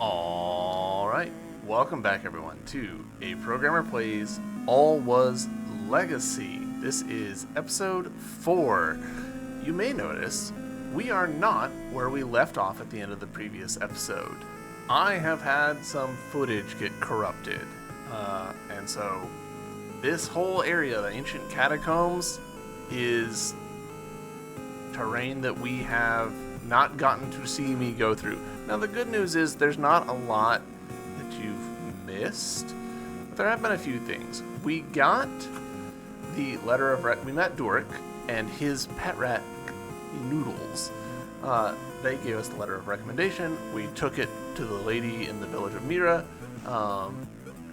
Alright, welcome back everyone to A Programmer Plays Alwa's Legacy. This is episode 4. You may notice we are not where we left off at the end of the previous episode. I have had some footage get corrupted, and so this whole area, the ancient catacombs, is terrain that we have not gotten to see me go through. Now the good news is there's not a lot that you've missed, but there have been a few things. We got the letter of we met Doric and his pet rat Noodles. They gave us the letter of recommendation. We took it to the lady in the village of Mira.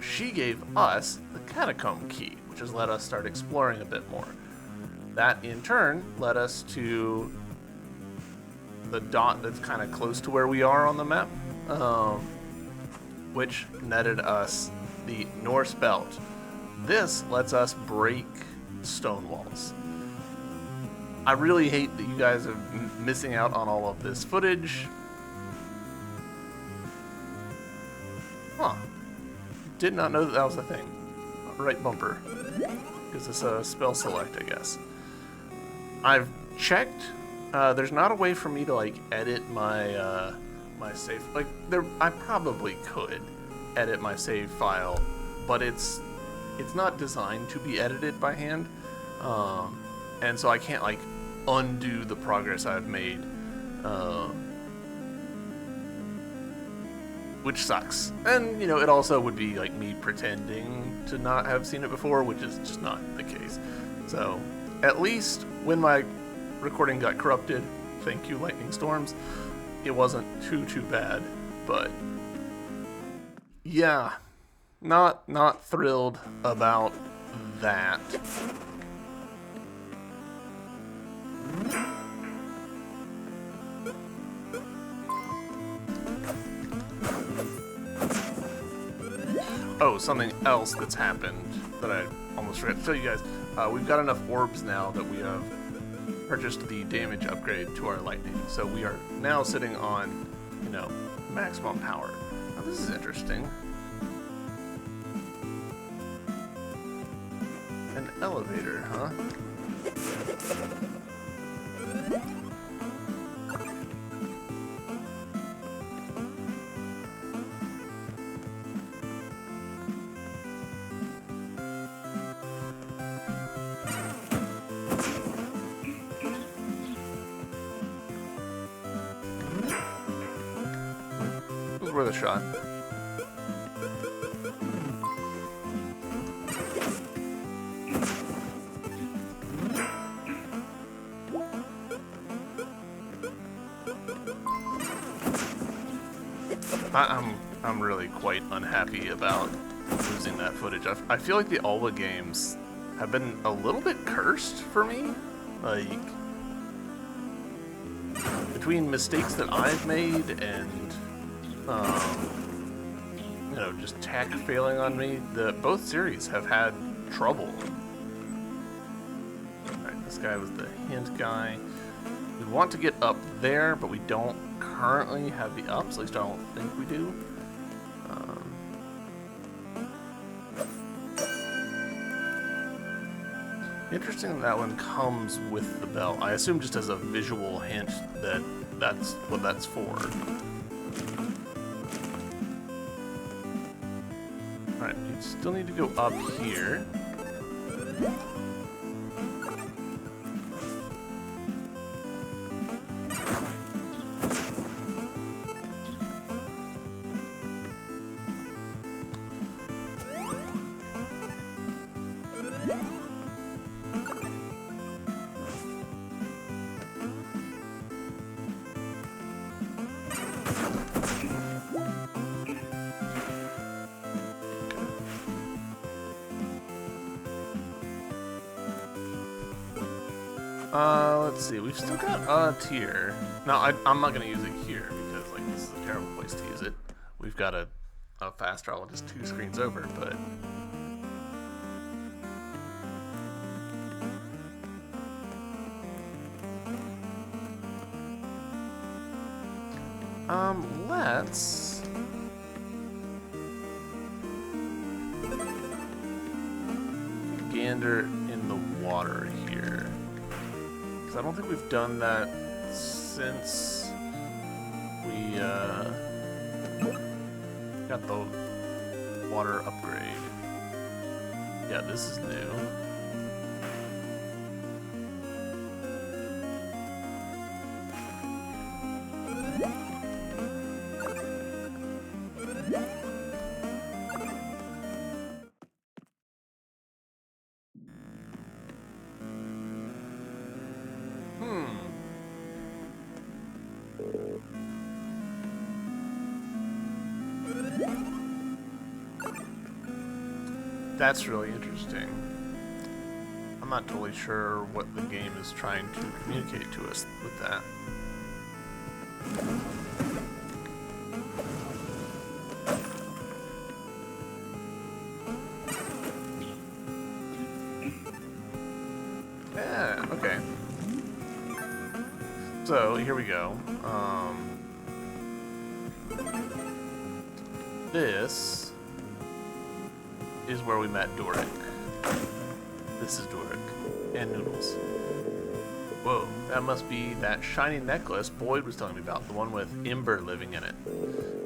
She gave us the catacomb key, which has let us start exploring a bit more. That in turn led us to the dot that's kind of close to where we are on the map, which netted us the Norse belt. This lets us break stone walls. I really hate that you guys are missing out on all of this footage. Did not know that was a thing. Right bumper. Because it's a spell select, I guess. I've checked. There's not a way for me to edit my my save. I probably could edit my save file, but it's not designed to be edited by hand, and so I can't undo the progress I've made, which sucks. And it also would be me pretending to not have seen it before, which is just not the case. So at least when my recording got corrupted, thank you lightning storms, it wasn't too bad. But yeah, not thrilled about that. Oh, something else that's happened that I almost forgot to tell you guys. We've got enough orbs now that we have purchased the damage upgrade to our lightning. So we are now sitting on, maximum power. Now this is interesting. An elevator, huh? Worth a shot. I'm really quite unhappy about losing that footage. I feel like the Alwa games have been a little bit cursed for me. Between mistakes that I've made and just tech failing on me, both series have had trouble. Alright, this guy was the hint guy. We want to get up there, but we don't currently have the ups, at least I don't think we do. Interesting that one comes with the bell. I assume just as a visual hint that that's what that's for. Alright, you still need to go up here. Let's see, we've still got a tier. Now, I'm not going to use it here because, this is a terrible place to use it. We've got a fast travel just 2 screens over, but let's sander in the water here. Because I don't think we've done that since we got the water upgrade. Yeah, this is new. That's really interesting. I'm not totally sure what the game is trying to communicate to us with that. Yeah, okay. So, here we go. This is where we met Doric. This is Doric. And Noodles. Whoa, that must be that shiny necklace Boyd was telling me about, the one with Ember living in it.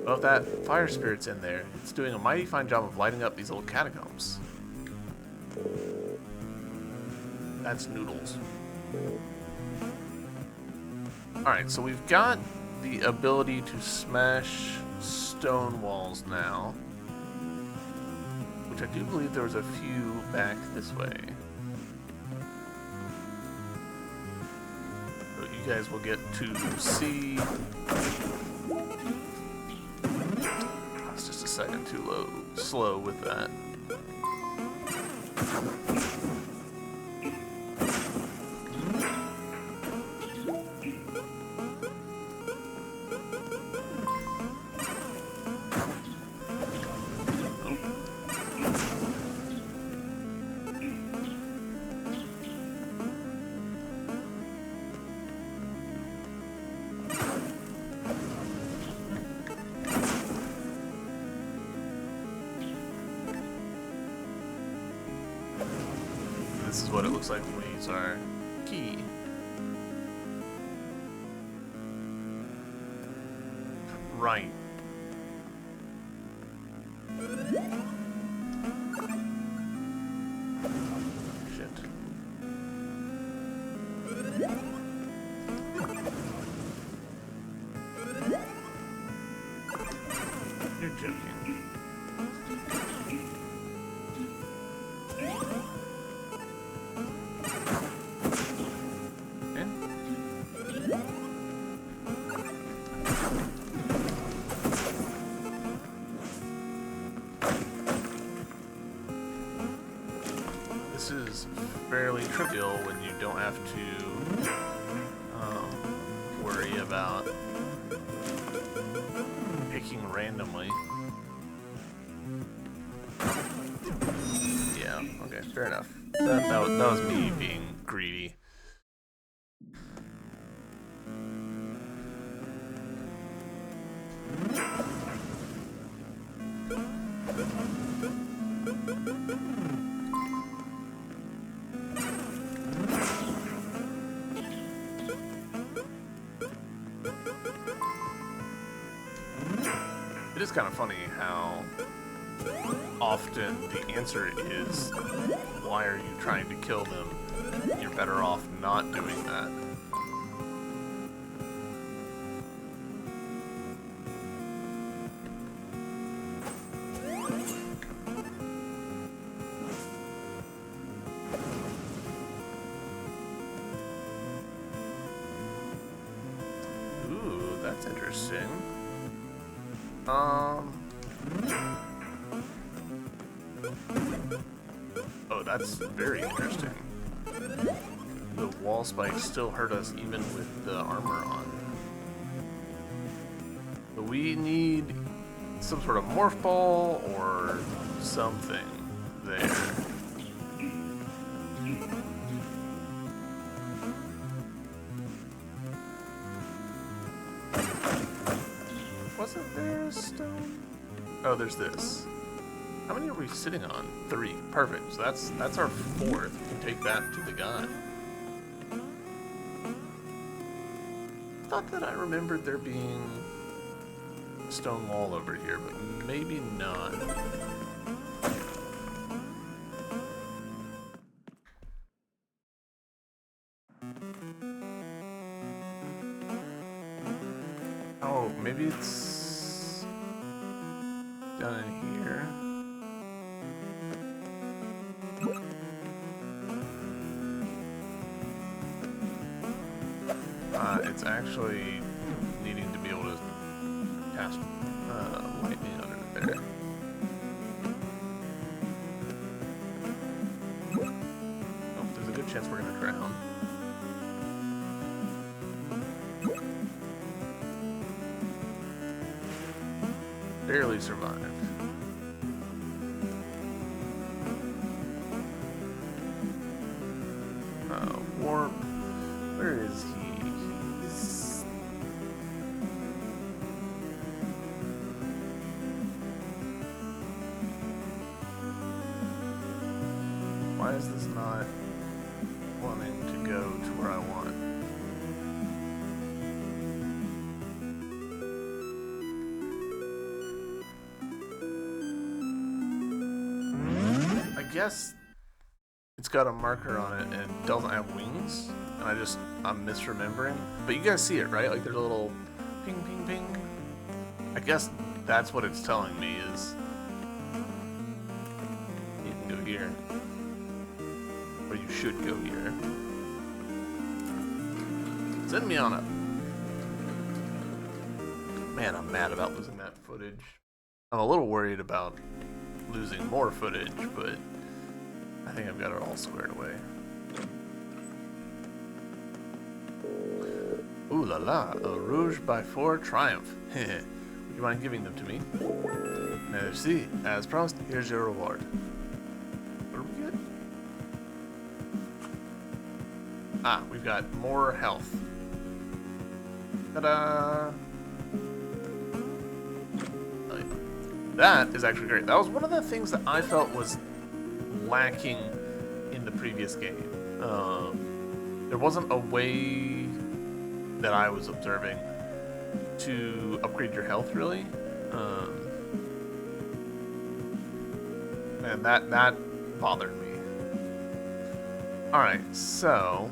Well, if that fire spirit's in there, it's doing a mighty fine job of lighting up these little catacombs. That's Noodles. Alright, so we've got the ability to smash stone walls now. Which I do believe there was a few back this way. So you guys will get to see. I was just a second too slow with that. This is what it looks like when we use our key. Right. Shit. You're joking. This is fairly trivial when you don't have to worry about picking randomly. Yeah, okay, fair enough. That was me being greedy. It is kind of funny how often the answer is, why are you trying to kill them? You're better off not doing that. Ooh, that's interesting. Oh, that's very interesting. The wall spikes still hurt us even with the armor on. But we need some sort of morph ball or something there. Wasn't there a stone? Oh, there's this. How many are we sitting on? 3. Perfect. So that's our 4th. We can take that to the guy. Thought that I remembered there being a stone wall over here, but maybe not. Oh, maybe it's down in here. It's actually needing to be able to cast lightning under there. Oh, there's a good chance we're gonna drown. Barely survived. Warp. Where is he? He's... Why is this not wanting to go to where I want? I guess it's got a marker on it and doesn't have wings, and I'm misremembering. But you guys see it, right? Like there's a little ping, ping, ping. I guess that's what it's telling me is you can go here, or you should go here. Send me on up. Man, I'm mad about losing that footage. I'm a little worried about losing more footage, but I think I've got it all squared away. Ooh la la, a Rouge by 4 Triumph. Would you mind giving them to me? Merci. As promised, here's your reward. What do we get? Ah, we've got more health. Ta-da! That is actually great. That was one of the things that I felt was lacking in the previous game. There wasn't a way that I was observing to upgrade your health, really. And that bothered me. Alright, so...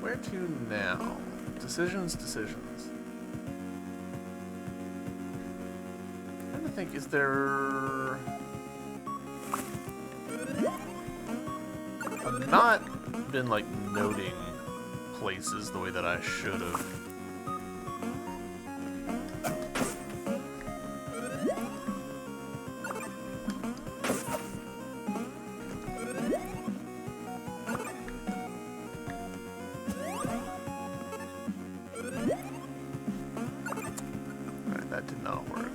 where to now? Decisions. I'm trying to think, is there... I've not been, like, noting places the way that I should have. Alright, that did not work.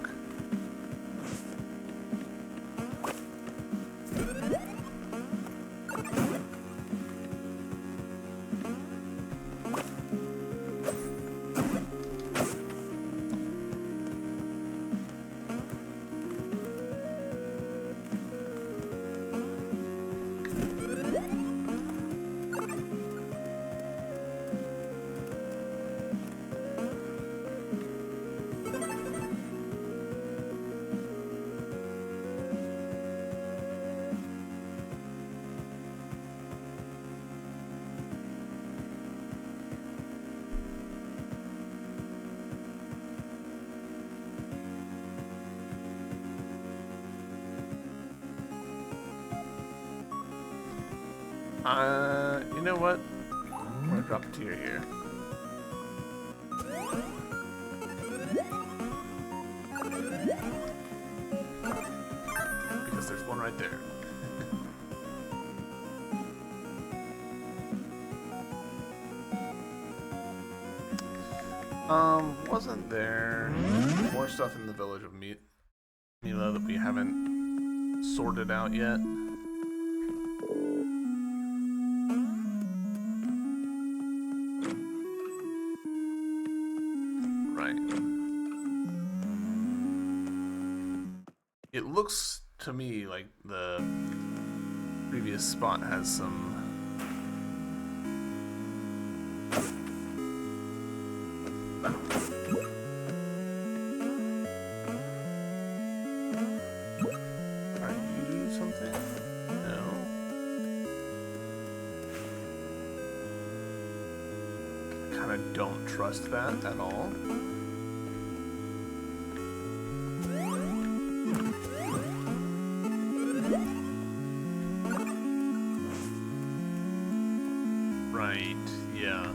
You know what? I'm gonna drop a tier here. Because there's one right there. Wasn't there more stuff in the village of Mila that we haven't sorted out yet? Right. It looks to me like the previous spot has some... Are you something? No. I kind of don't trust that at all. Right, yeah.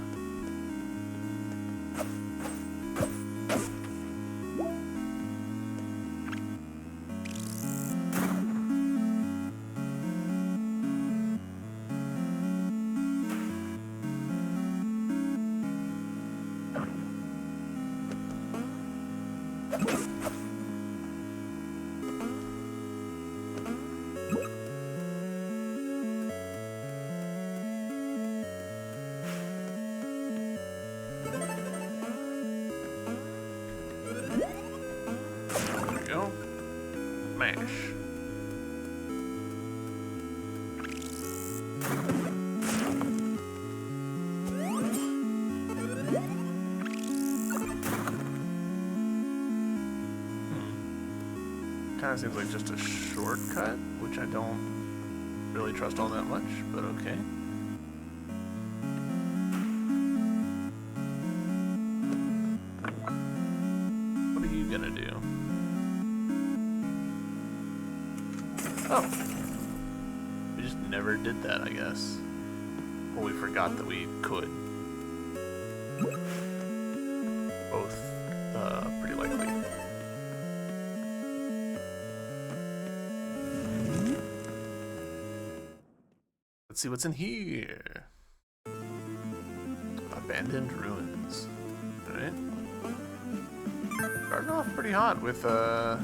Mash. Kind of seems like just a shortcut, which I don't really trust all that much, but okay. What are you gonna do? Oh. We just never did that, I guess. Or we forgot that we could. Both, pretty likely. Let's see what's in here. Abandoned ruins. Alright. Starting off pretty hot with, the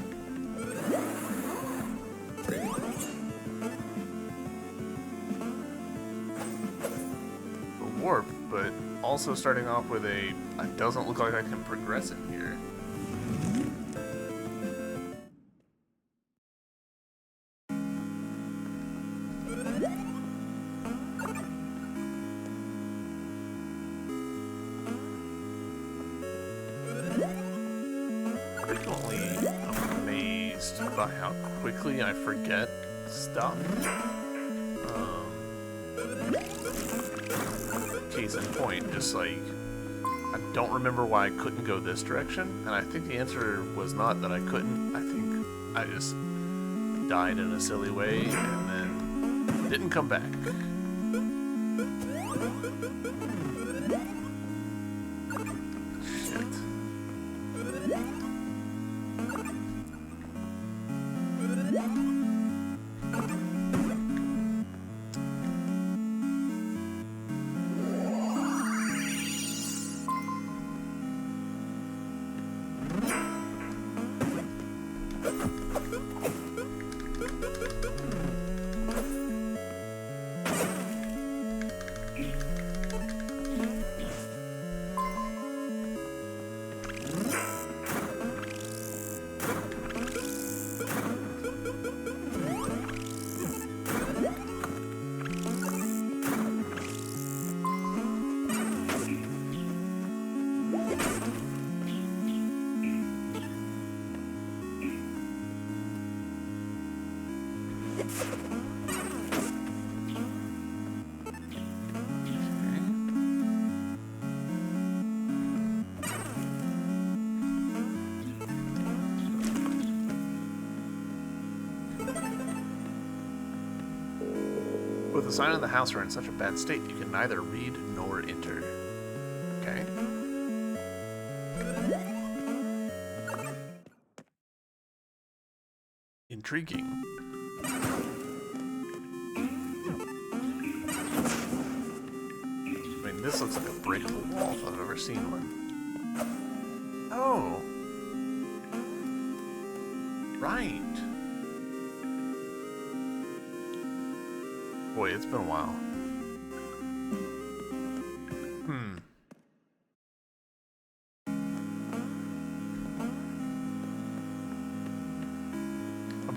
warp, but also starting off with a... It doesn't look like I can progress in here. Frequently amazed by how quickly I forget stuff. Case in point, just like, I don't remember why I couldn't go this direction, and I think the answer was not that I couldn't. I think I just died in a silly way and then didn't come back. With the sign on the house are in such a bad state, you can neither read nor enter. Okay. Intriguing. I mean, this looks like a breakable wall if I've ever seen one. Oh. Right. Boy, it's been a while.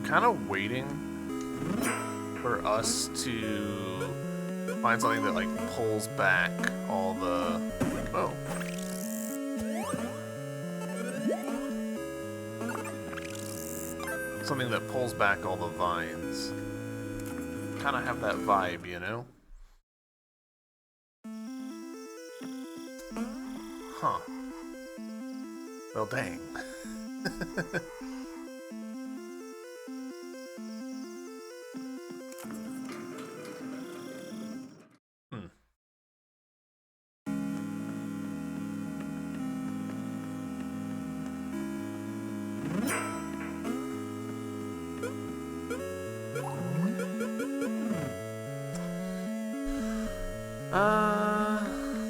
kind of waiting for us to find something that like pulls back all the... Oh. Something that pulls back all the vines. Kind of have that vibe, you know? Huh. Well, dang.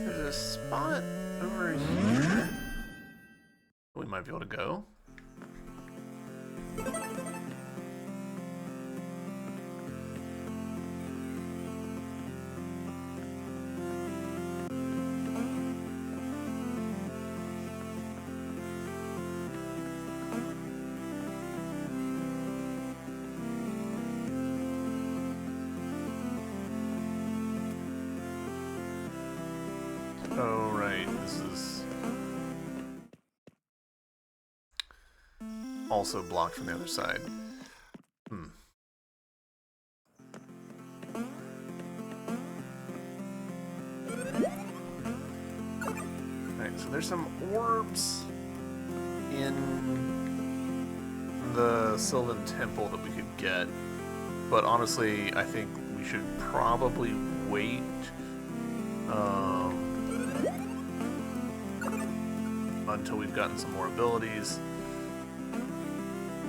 There's a spot over here. We might be able to go. Oh, right, this is also blocked from the other side. Alright, so there's some orbs in the Sylvan Temple that we could get, but honestly, I think we should probably wait until we've gotten some more abilities,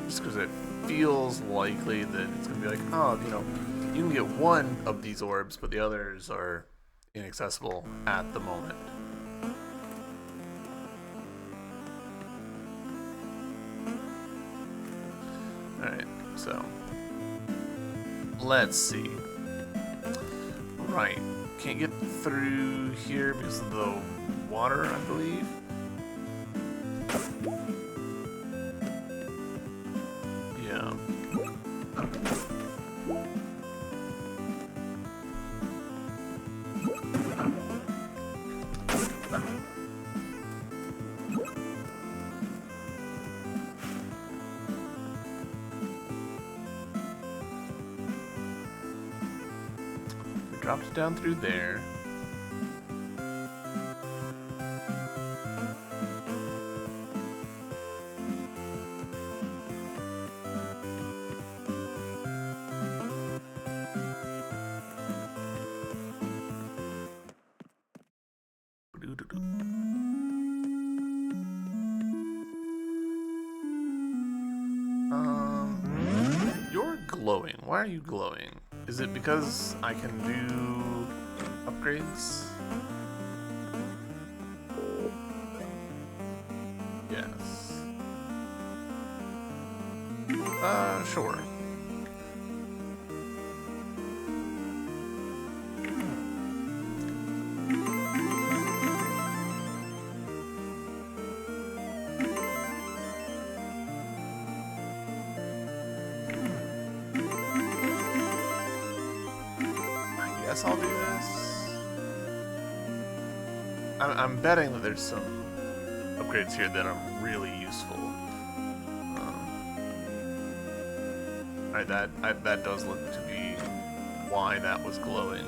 just because it feels likely that it's going to be like, oh, you know, you can get one of these orbs, but the others are inaccessible at the moment. Alright, so let's see. Right, can't get through here because of the water, I believe. Yeah. We dropped it down through there. You're glowing. Why are you glowing? Is it because I can do upgrades? Yes. Sure. I'll do this. I'm betting that there's some upgrades here that are really useful. Alright, that does look to be why that was glowing.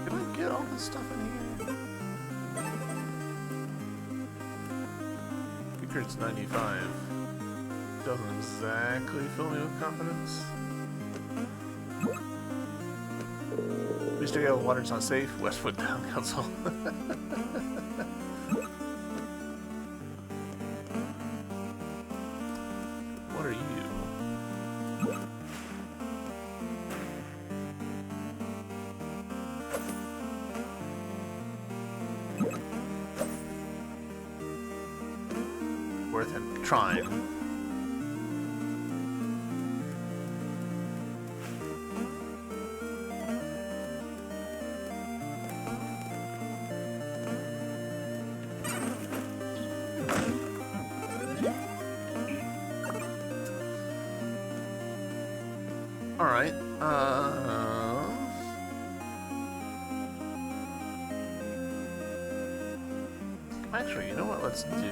Can I get all this stuff in here? Secret's 95. Doesn't exactly fill me with confidence. We still get water, it's not safe. Westwood Town Council. What are you? Worth it trying. Uh, Actually, you know what? Let's do.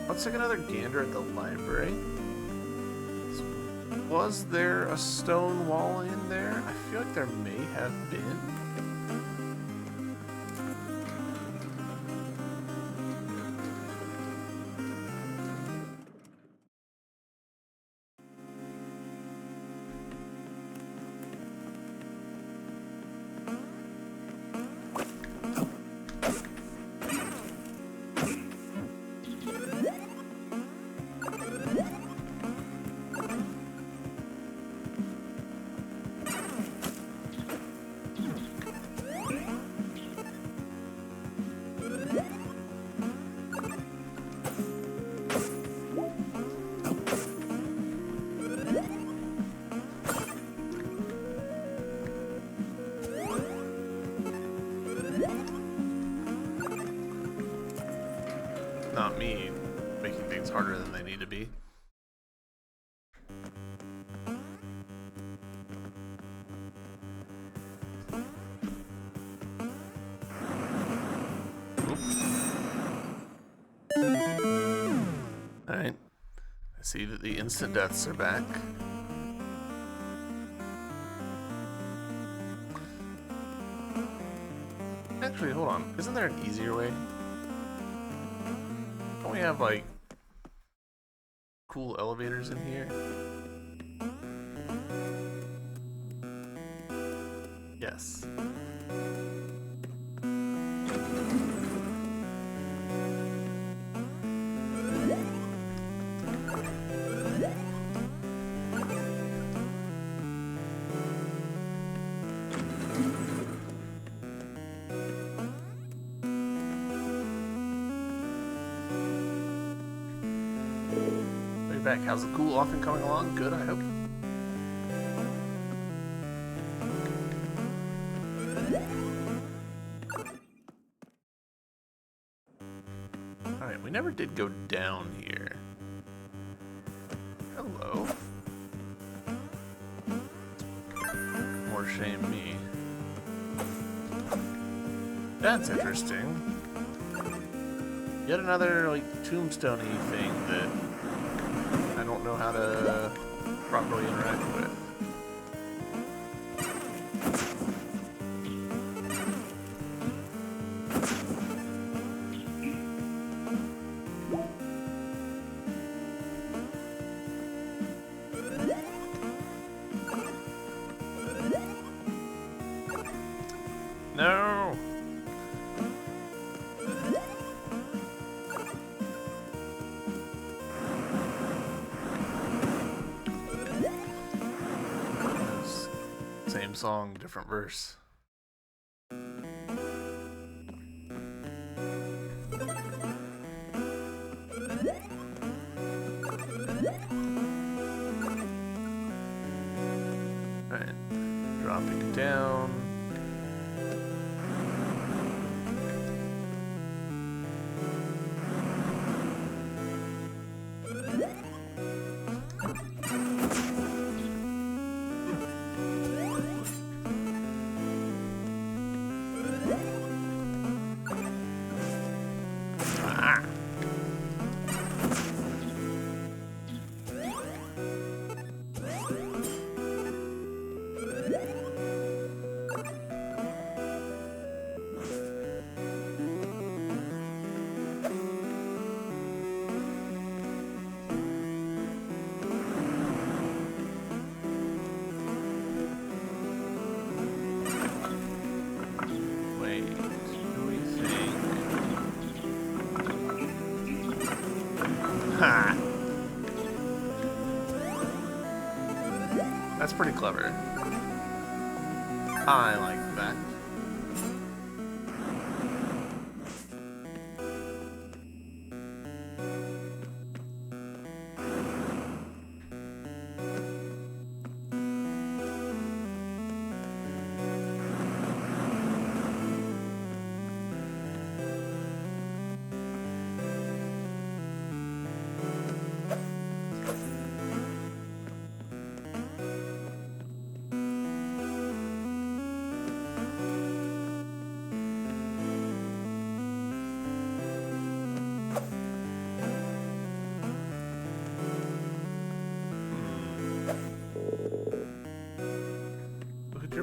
Let's take another gander at the library. Was there a stone wall in there? I feel like there may have been. Not me making things harder than they need to be. Alright. I see that the instant deaths are back. Actually, hold on. Isn't there an easier way? Don't we have, like, cool elevators in here? Yes. Back. How's the cool often coming along? Good, I hope. Alright, we never did go down here. Hello. More shame me. That's interesting. Yet another, like, tombstone-y thing that I don't know how to properly interact with. No! Same song, different verse. Alright, dropping down. Ha! That's pretty clever. I like that.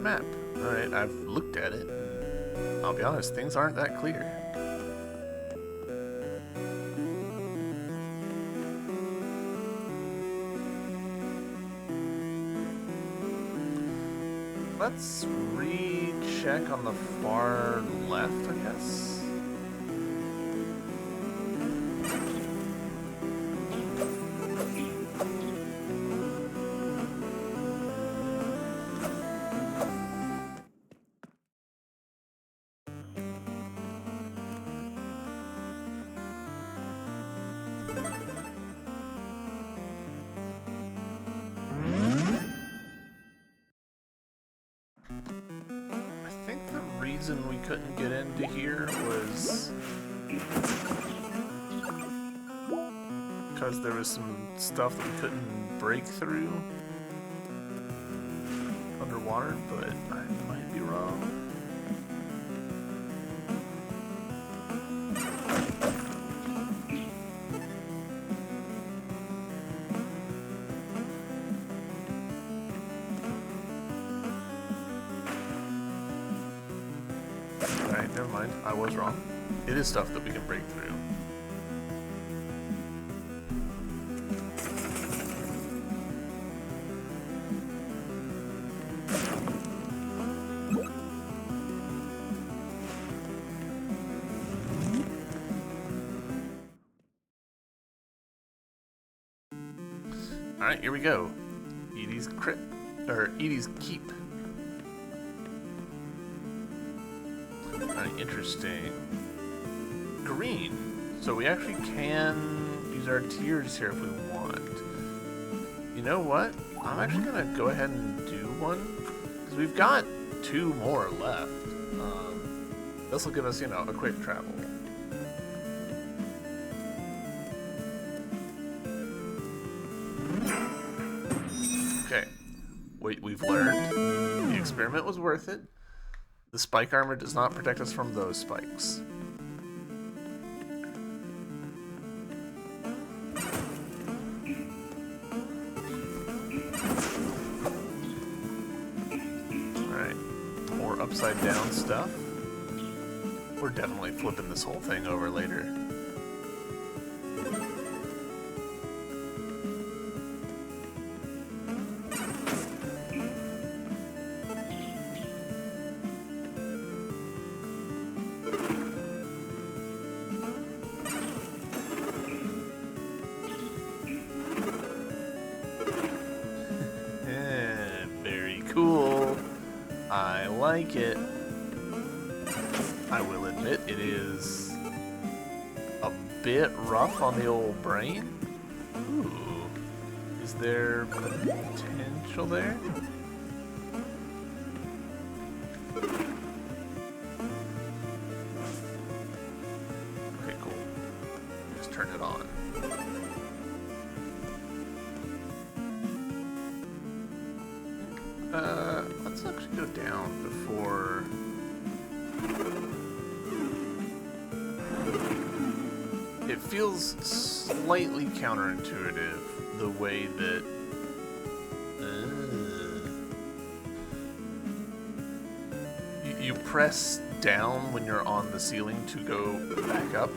map. Alright, I've looked at it. I'll be honest, things aren't that clear. Let's recheck on the far left, I guess. I think the reason we couldn't get into here was because there was some stuff that we couldn't break through underwater, but I might be wrong. Alright, never mind. I was wrong. It is stuff that we can break through. Alright, here we go. Edie's Crypt, or Edie's Keep. Alright, interesting. Green. So we actually can use our tiers here if we want. You know what? I'm actually gonna go ahead and do one, because we've got 2 more left. This will give us, you know, a quick travel. Okay, we've learned the experiment was worth it. The spike armor does not protect us from those spikes. Alright, more upside down stuff. We're definitely flipping this whole thing over later. Cool. I like it. I will admit it is a bit rough on the old brain. Ooh. Is there potential there? Okay, cool. Just turn it on. Let's actually go down before... It feels slightly counterintuitive, the way that... You press down when you're on the ceiling to go back up.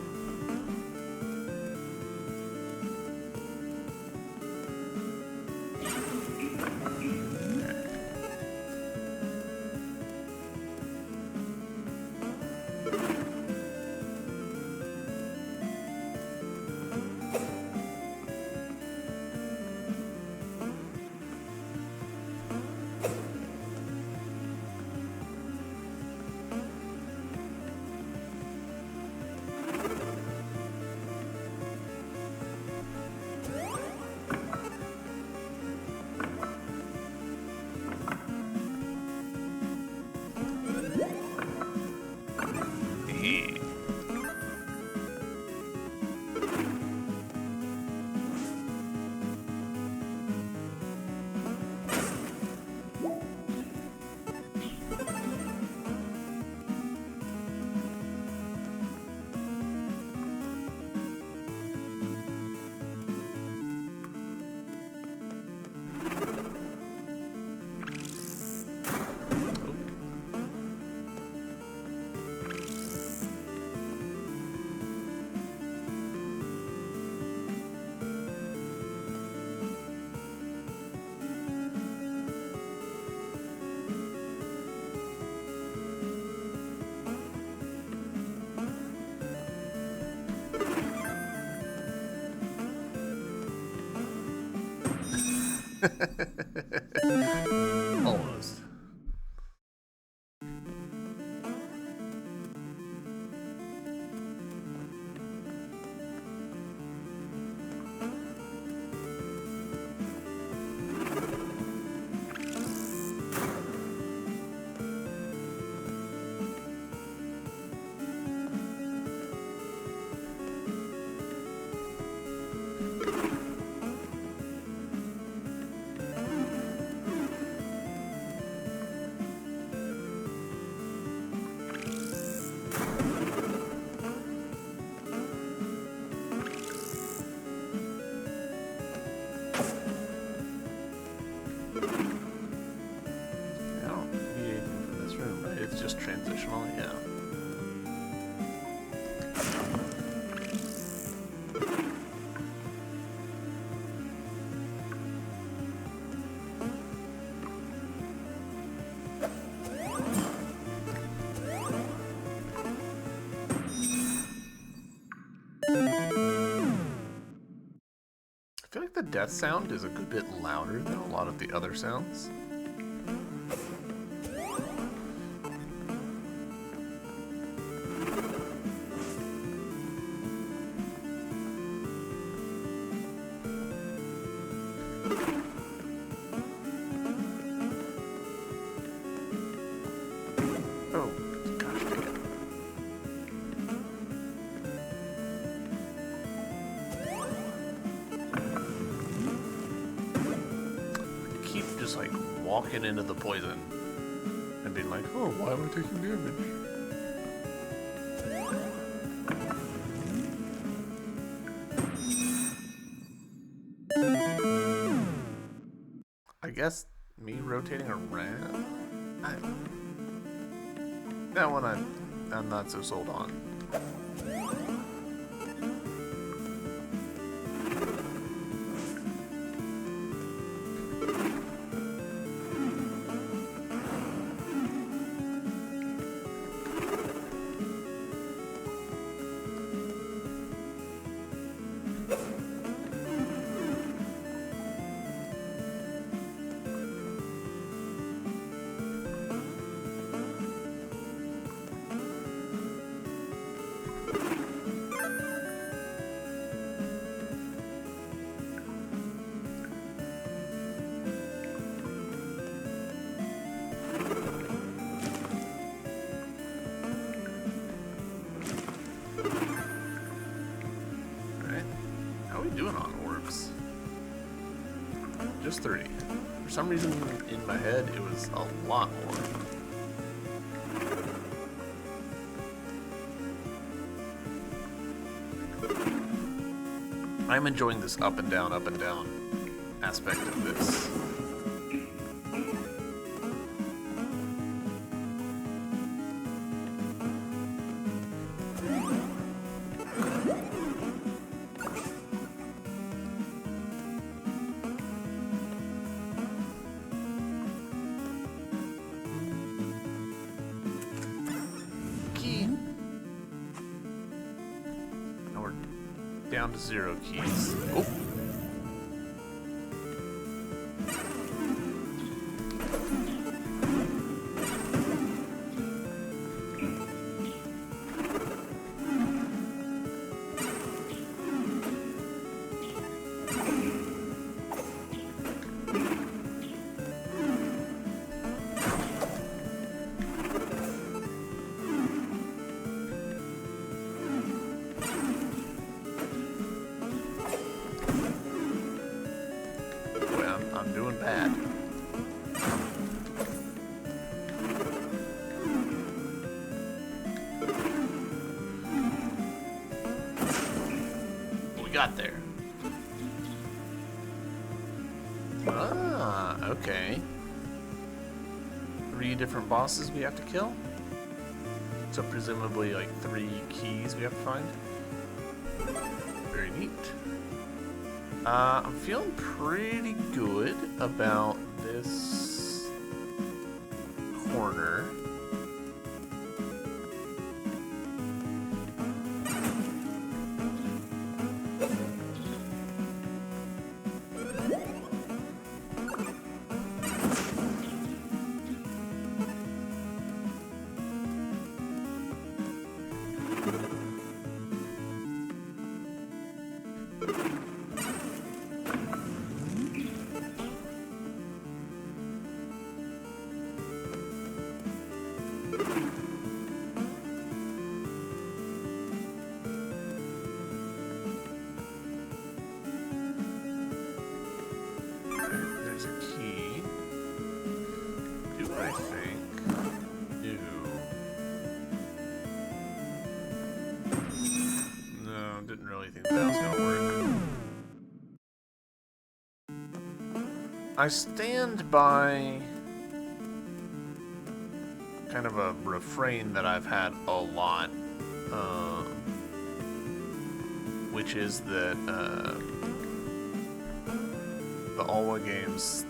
Almost. Just transitional, yeah. I feel like the death sound is a good bit louder than a lot of the other sounds. Just like walking into the poison and being like, oh, why am I taking damage? I guess me rotating around? That one I'm not so sold on. Doing on orbs? Just 30. For some reason in my head it was a lot more. I'm enjoying this up and down aspect of this. Down to 0 keys. Oh. I'm doing bad. We got there. Ah, okay. 3 different bosses we have to kill? So presumably like 3 keys we have to find? Very neat. I'm feeling pretty good about this corner. I stand by kind of a refrain that I've had a lot, which is that the Alwa games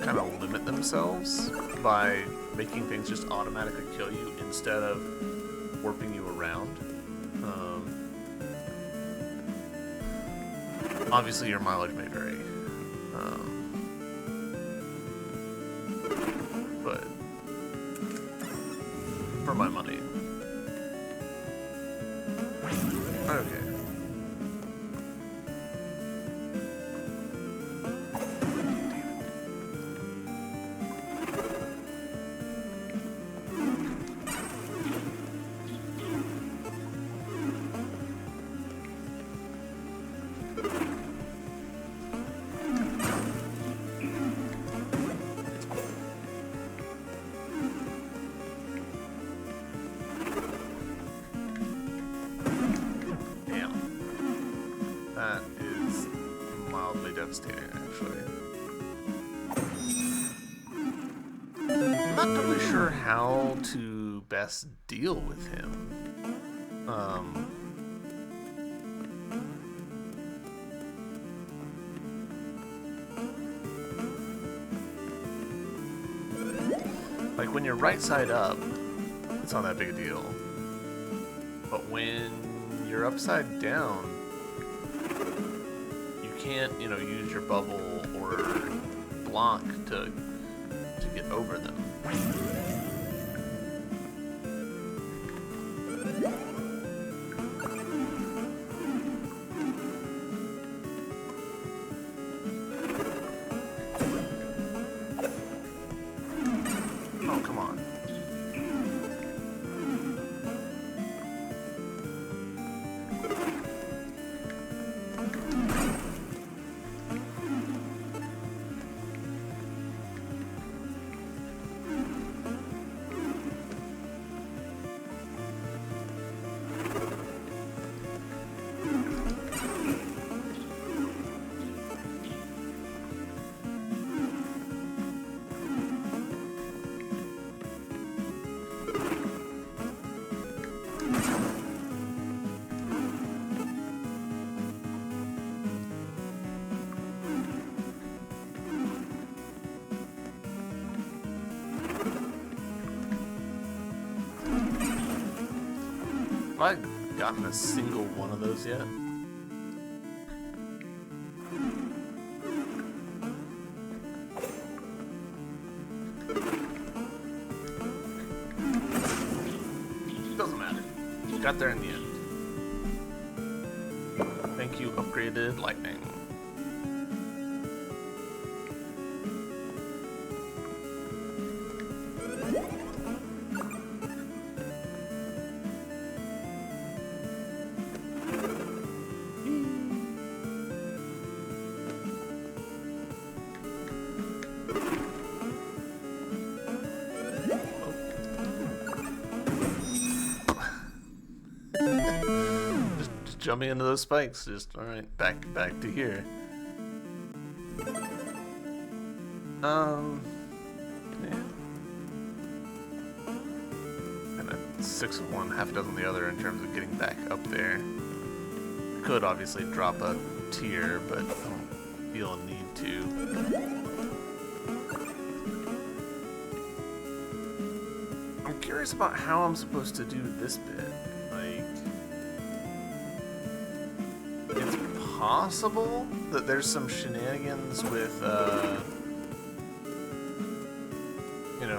kind of limit themselves by making things just automatically kill you instead of warping you around. Obviously, your mileage may vary, but for my money, okay. That is mildly devastating, actually. I'm not totally sure how to best deal with him. Like, when you're right side up, it's not that big a deal. But when you're upside down, you can't, use your bubble or block to get over them. Oh, come on. Have I gotten a single one of those yet? Doesn't matter. Got there in the end. Thank you, upgraded lightning. Jumping into those spikes, just alright, back to here. Yeah. And a 6 of one, half a dozen the other in terms of getting back up there. Could obviously drop a tier, but I don't feel a need to. I'm curious about how I'm supposed to do this bit. It's possible that there's some shenanigans with,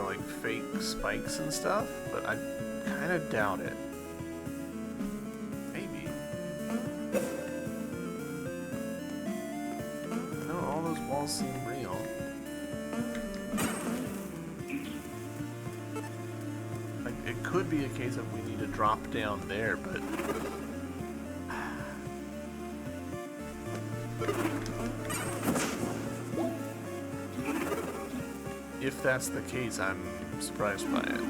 like fake spikes and stuff, but I kind of doubt it. Maybe. No, all those walls seem real. Like, it could be a case of we need to drop down there, but if that's the case, I'm surprised by it.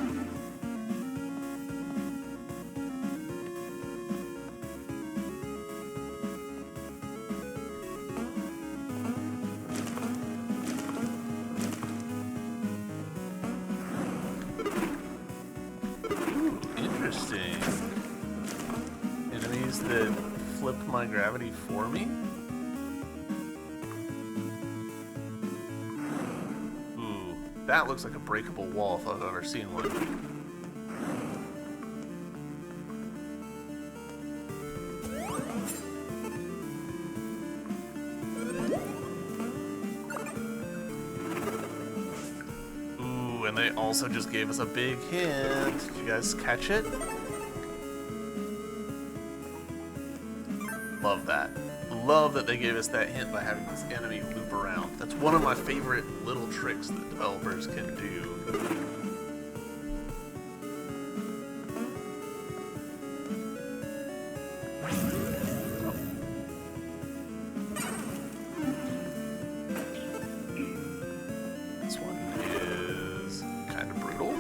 Interesting. Enemies that flip my gravity for me? Ooh, that looks like a breakable wall if I've ever seen one. Ooh, and they also just gave us a big hint. Did you guys catch it? Love that. Love that they gave us that hint by having this enemy loop around. That's one of my favorite little tricks that developers can do. This one is kind of brutal.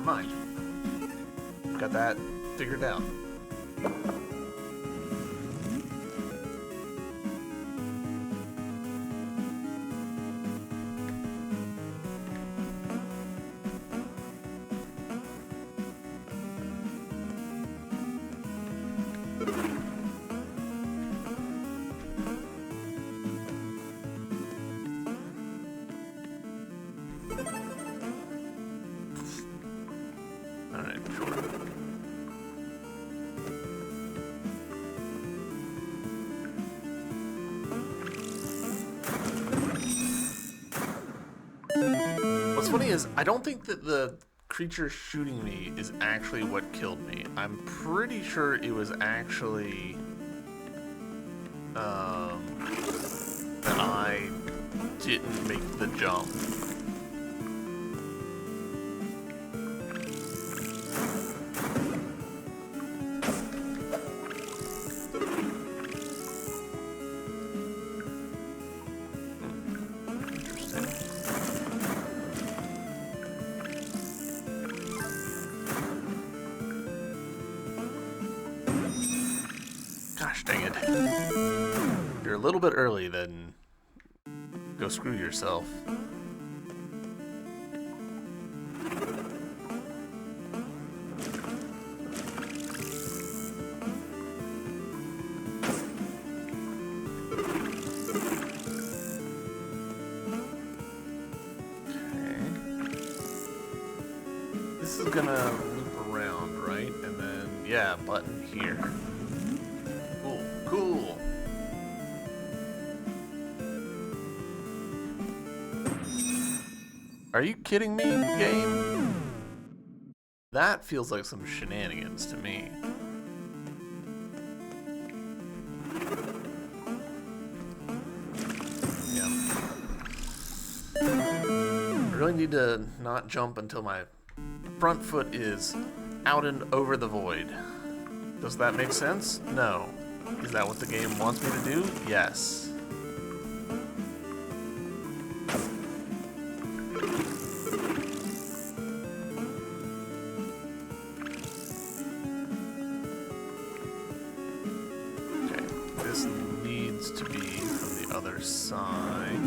Mind. Got that figured out. Alright, sure. What's funny is, I don't think that the creature shooting me is actually what killed me. I'm pretty sure it was actually, that I didn't make the jump. Gosh dang it. If you're a little bit early, then go screw yourself. Okay. This is gonna loop around, right? And then, yeah, button here. Cool. Are you kidding me, game? That feels like some shenanigans to me. Yeah. I really need to not jump until my front foot is out and over the void. Does that make sense? No. Is that what the game wants me to do? Yes. Okay, this needs to be from the other side.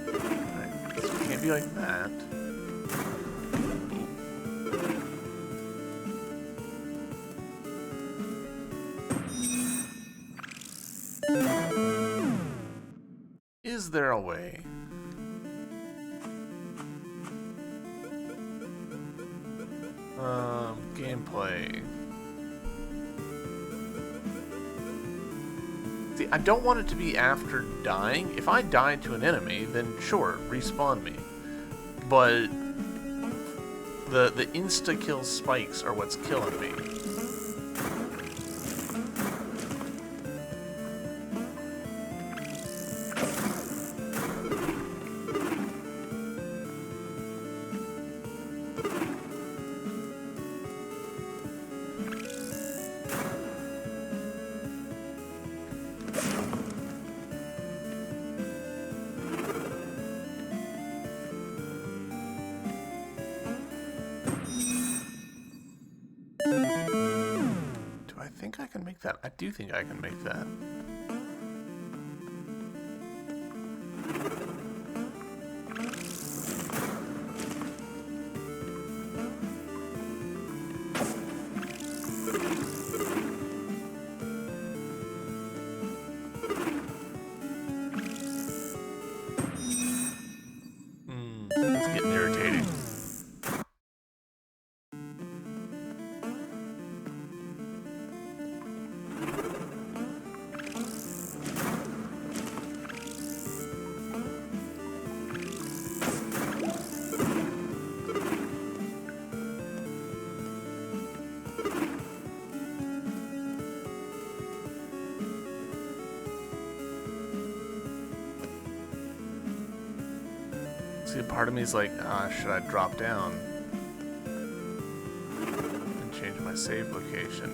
Alright, so it can't be like that. Is there a way? Gameplay. See, I don't want it to be after dying. If I die to an enemy, then sure, respawn me. But the insta-kill spikes are what's killing me. that. I do think I can make that. It's getting irritating. See, part of me is like, should I drop down and change my save location?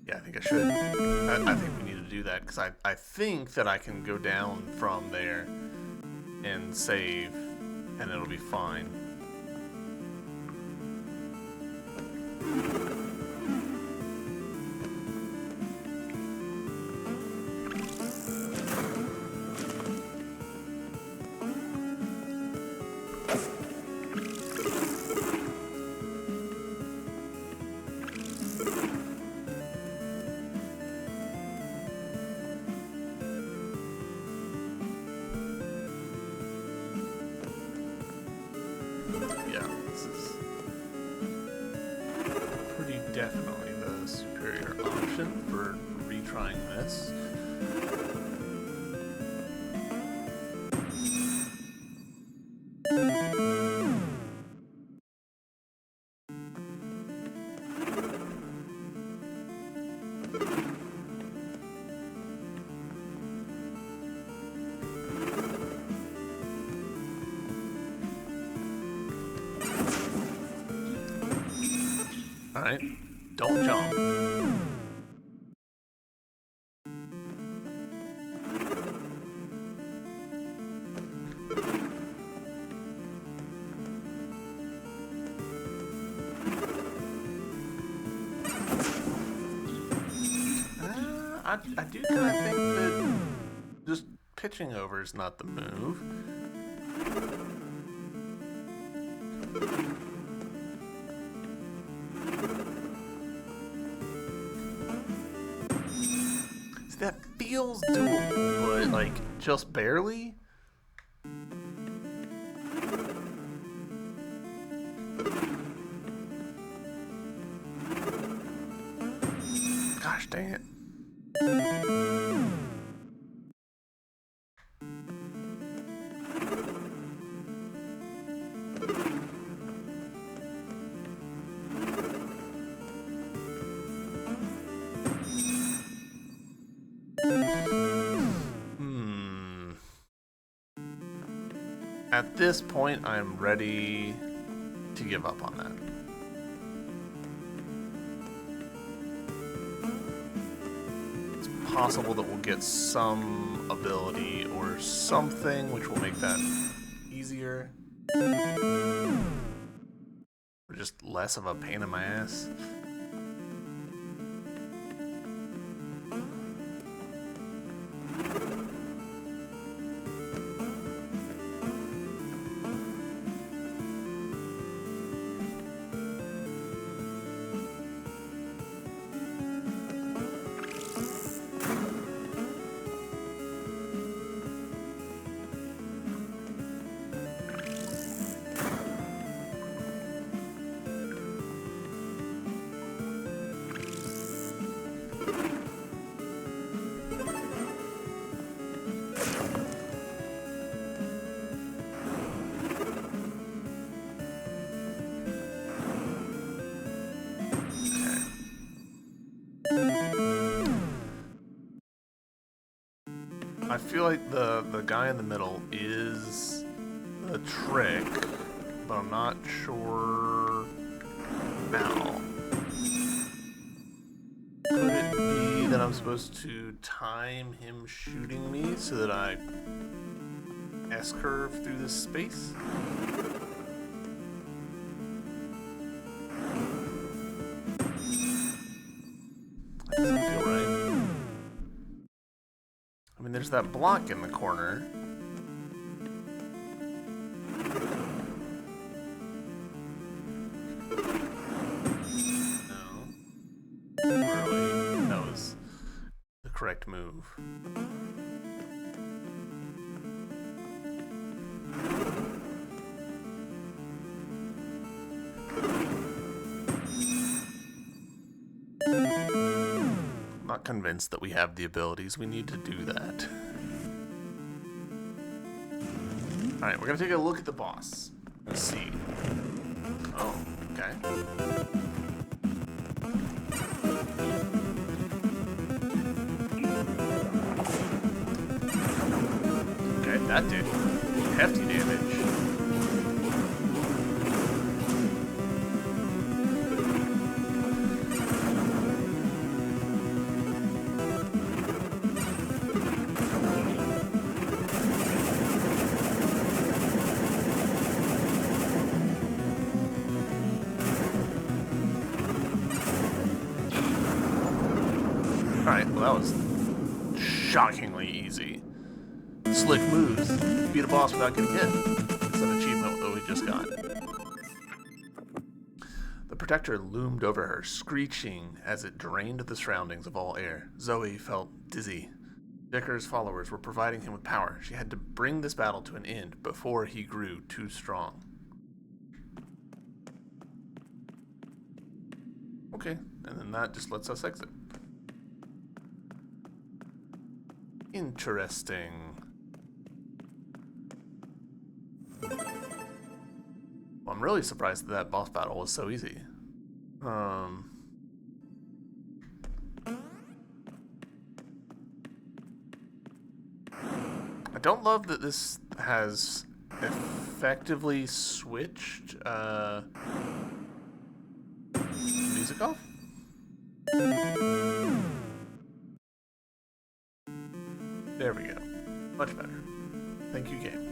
Yeah, I think I should. I think we need to do that, because I think that I can go down from there and save, and it'll be fine. Definitely the superior option for retrying this. All right. Don't jump. I do kind of think that just pitching over is not the move. That feels doable, but like just barely. Gosh dang it. At this point, I'm ready to give up on that. It's possible that we'll get some ability or something which will make that easier. Or just less of a pain in my ass. I feel like the guy in the middle is the trick, but I'm not sure how. Could it be that I'm supposed to time him shooting me so that I S-curve through this space? I mean, there's that block in the corner. No. Really? That was the correct move. Not convinced that we have the abilities we need to do that. Alright, we're gonna take a look at the boss. Let's see. Oh, okay. Okay, that did hefty damage. Alright, well that was shockingly easy. Slick moves. Beat a boss without getting hit. That's an achievement that we just got. The protector loomed over her, screeching as it drained the surroundings of all air. Zoe felt dizzy. Dicker's followers were providing him with power. She had to bring this battle to an end before he grew too strong. Okay, and then that just lets us exit. Interesting. Well, I'm really surprised that that boss battle was so easy. I don't love that this has effectively switched music off. There we go. Much better. Thank you, game.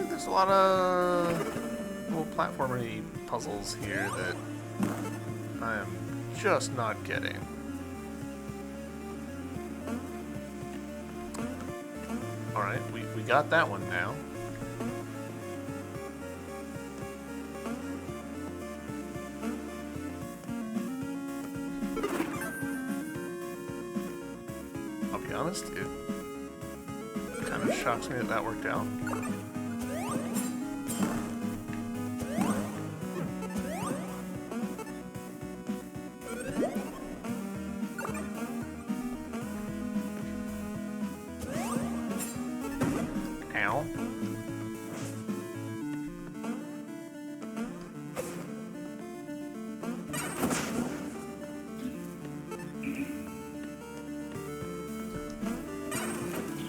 There's a lot of little platformery puzzles here that I am just not getting. Alright, we got that one now. I'll be honest, it kind of shocks me that that worked out.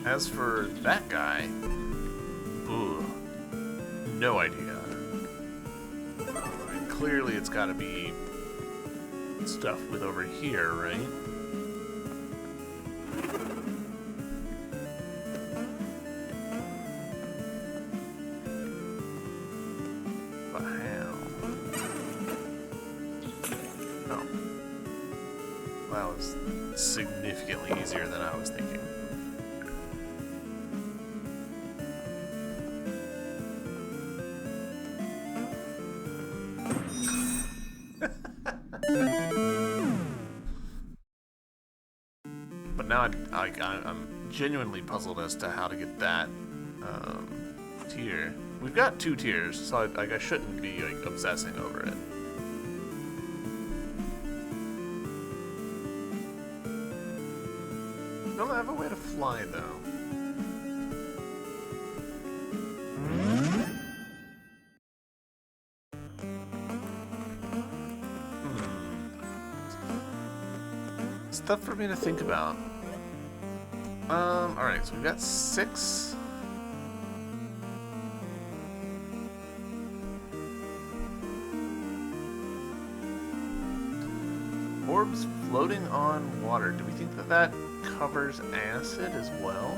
As for that guy, ooh, no idea. I mean, clearly it's got to be stuff with over here, right? But how? Oh. That was significantly easier than I was thinking. But now I'm genuinely puzzled as to how to get that tier. We've got 2 tiers, so I shouldn't be like obsessing over it. Don't have a way to fly though. stuff for me to think about. Alright, so we've got 6. Orbs floating on water. Do we think that that covers acid as well?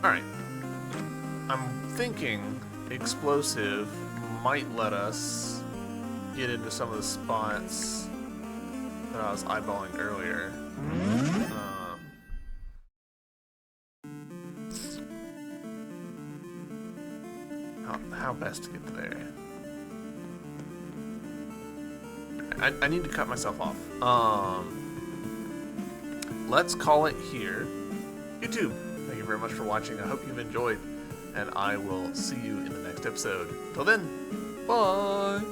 Alright. I'm thinking explosive might let us get into some of the spots that I was eyeballing earlier. How best to get there? I need to cut myself off. Let's call it here. YouTube, thank you very much for watching. I hope you've enjoyed, and I will see you in the next episode. Till then, bye!